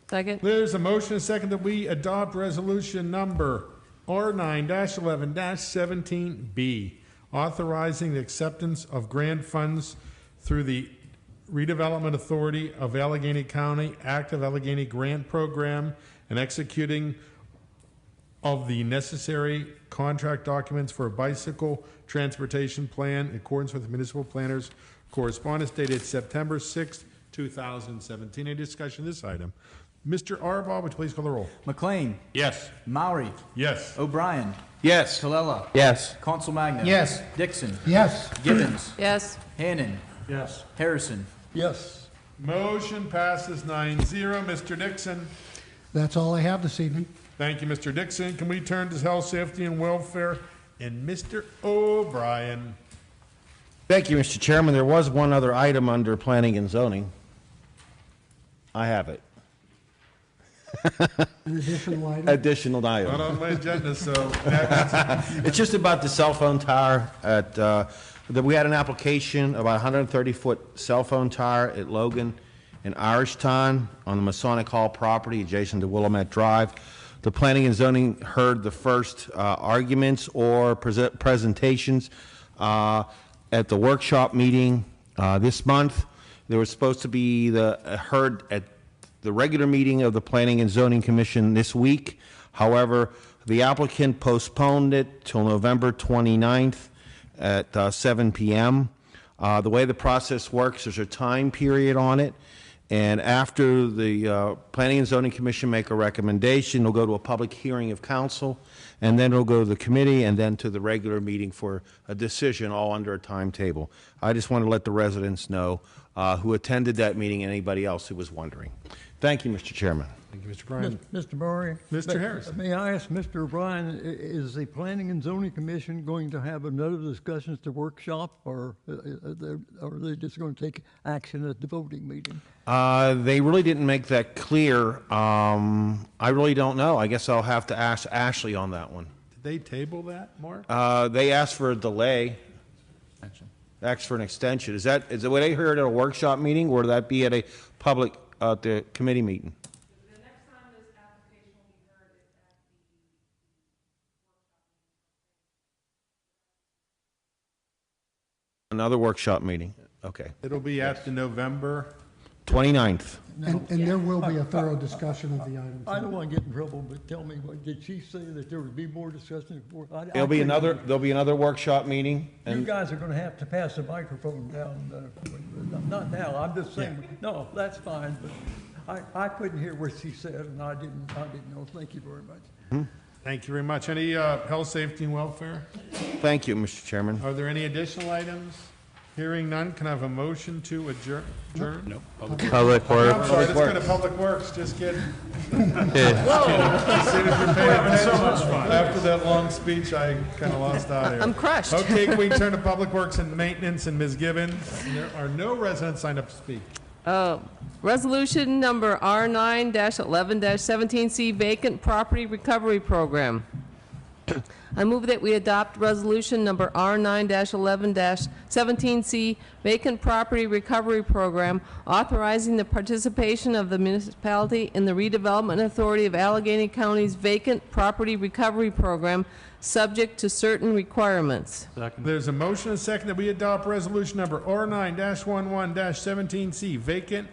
Second. There's a motion and a second that we adopt resolution number R9-11-17B, authorizing the acceptance of grant funds through the Redevelopment Authority of Allegheny County Active Allegheny Grant Program and executing of the necessary contract documents for a bicycle transportation plan in accordance with the municipal planner's correspondence dated September 6th, 2017. Any discussion of this item? Mr. Arbaugh, would you please call the roll? McLean. Yes. Maury. Yes. O'Brien. Yes. Colella. Yes. Consul Magno. Yes. Dixon. Yes. Gibbons. Yes. Hannon. Yes. Harrison. Yes. Motion passes 9-0. Mr. Dixon. That's all I have this evening. Thank you, Mr. Dixon. Can we turn to health, safety, and welfare? And Mr. O'Brien. Thank you, Mr. Chairman. There was one other item under planning and zoning. I have it. An additional item. Additional item. Not on my agenda, so next. It's just about the cell phone tower at, that we had an application about 130-foot cell phone tower at Logan in Irishtown on the Masonic Hall property adjacent to Willamette Drive. The planning and zoning heard the first arguments or presentations at the workshop meeting this month. There was supposed to be heard at the regular meeting of the Planning and Zoning Commission this week. However, the applicant postponed it till November 29th at 7 p.m. The way the process works, there's a time period on it, and after the Planning and Zoning Commission make a recommendation, it'll go to a public hearing of council, and then it'll go to the committee, and then to the regular meeting for a decision, all under a timetable. I just want to let the residents know who attended that meeting and anybody else who was wondering. Thank you, Mr. Chairman. Thank you, Mr. Bryan. Mr. Murray. Mr. Harrison. May I ask Mr. O'Brien, is the Planning and Zoning Commission going to have another discussions to workshop, or are they just going to take action at the voting meeting? They really didn't make that clear. I really don't know. I guess I'll have to ask Ashley on that one. Did they table that, Mark? They asked for a delay. Asked for an extension. Is that what I heard at a workshop meeting, or would that be at a public, the committee meeting? The next time this application will be heard is at the Another workshop meeting. Okay. It'll be at the November 29th. And there will be a thorough discussion of the items. I don't want to get in trouble, but tell me, did she say that there would be more discussion? There'll be another workshop meeting. You guys are going to have to pass the microphone down. Not now. I'm just saying. Yeah. No, that's fine. But I couldn't hear what she said, and I didn't know. Thank you very much. Thank you very much. Any health, safety, and welfare? Thank you, Mr. Chairman. Are there any additional items? Hearing none, can I have a motion to adjourn? No. Public Works. I'm sorry, let's go to Public Works. Just kidding. Whoa! As soon as you're paying attention, after that long speech, I kind of lost out here. I'm crushed. Okay, can we turn to Public Works and Maintenance and Ms. Gibbons? There are no residents signed up to speak. Resolution number R9-11-17C, Vacant Property Recovery Program. I move that we adopt resolution number R9-11-17C, Vacant Property Recovery Program, authorizing the participation of the municipality in the Redevelopment Authority of Allegheny County's Vacant Property Recovery Program, subject to certain requirements. There's a motion and a second that we adopt resolution number R9-11-17C, Vacant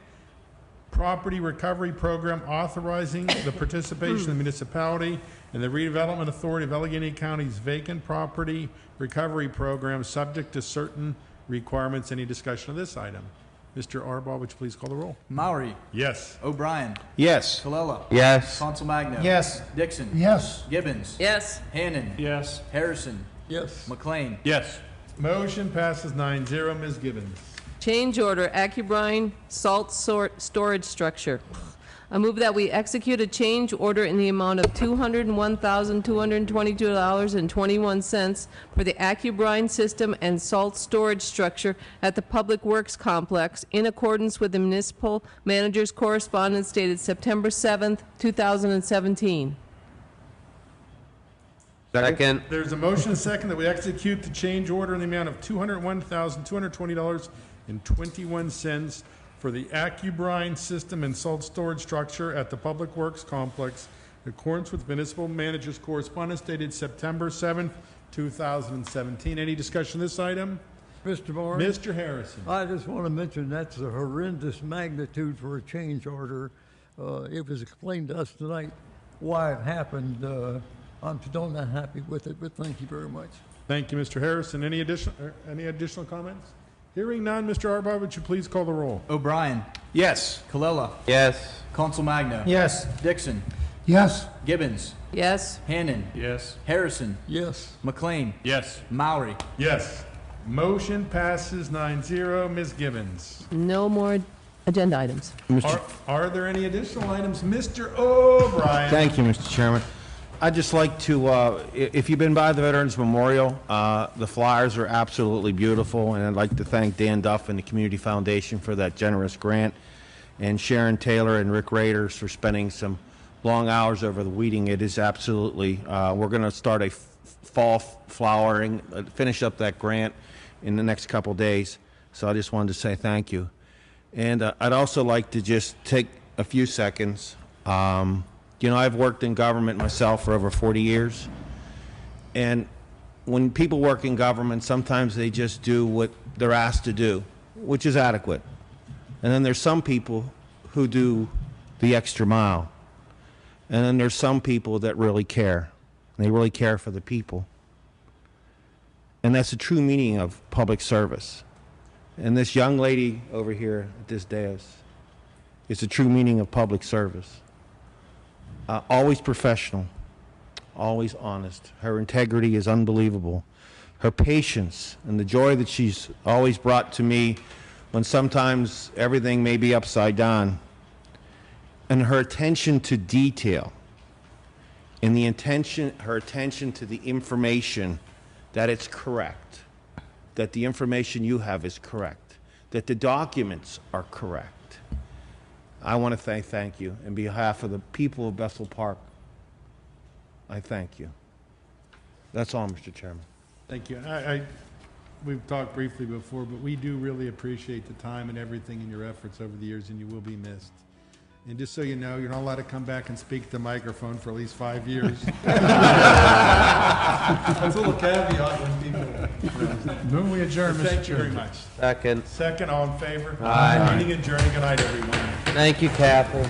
Property Recovery Program, authorizing the participation of the municipality in the Redevelopment Authority of Allegheny County's Vacant Property Recovery Program, subject to certain requirements. Any discussion of this item? Mr. Arbaugh, would you please call the roll? Maury. Yes. O'Brien. Yes. Colella. Yes. Council Magno. Yes. Dixon. Yes. Gibbons. Yes. Hannon. Yes. Harrison. Yes. McLean. Yes. Motion passes 9-0. Ms. Gibbons. Change order, AccuBrine Salt Storage Structure. I move that we execute a change order in the amount of $201,222.21 for the AccuBrine system and salt storage structure at the Public Works Complex in accordance with the municipal manager's correspondence dated September 7th, 2017. Second. There's a motion and a second that we execute the change order in the amount of $201,220.21 for the AccuBrine system and salt storage structure at the Public Works Complex in accordance with municipal manager's correspondence dated September 7th, 2017. Any discussion of this item? Mr. Barnes? Mr. Harrison. I just want to mention that's a horrendous magnitude for a change order. It was explained to us tonight why it happened. I'm still not happy with it, but thank you very much. Thank you, Mr. Harrison. Any additional comments? Hearing none, Mr. Arbaugh, would you please call the roll? O'Brien. Yes. Colella. Yes. Council Magno. Yes. Dixon. Yes. Gibbons. Yes. Hannon. Yes. Harrison. Yes. McLean. Yes. Maury. Yes. Motion passes 9-0. Ms. Gibbons. No more agenda items. Are there any additional items? Mr. O'Brien. Thank you, Mr. Chairman. I'd just like to, if you've been by the Veterans Memorial, the flyers are absolutely beautiful, and I'd like to thank Dan Duff and the Community Foundation for that generous grant, and Sharon Taylor and Rick Raiders for spending some long hours over the weeding. It is absolutely, we're going to start a fall flowering, finish up that grant in the next couple days, so I just wanted to say thank you. And I'd also like to just take a few seconds. You know, I've worked in government myself for over 40 years, and when people work in government, sometimes they just do what they're asked to do, which is adequate. And then there's some people who do the extra mile. And then there's some people that really care. They really care for the people. And that's the true meaning of public service. And this young lady over here at this dais is the true meaning of public service. Always professional, always honest. Her integrity is unbelievable. Her patience and the joy that she's always brought to me when sometimes everything may be upside down. And her attention to detail and her attention to the information, that it's correct, that the information you have is correct, that the documents are correct. I want to thank you. On behalf of the people of Bethel Park, I thank you. That's all, Mr. Chairman. Thank you. We've talked briefly before, but we do really appreciate the time and everything in your efforts over the years, and you will be missed. And just so you know, you're not allowed to come back and speak to the microphone for at least 5 years. That's a little caveat when people... Move we adjourn, Mr. Thank you very Chairman. much. Second. Second, all in favor? Aye. Meeting adjourned. Good night, everyone. Thank you, Kathy.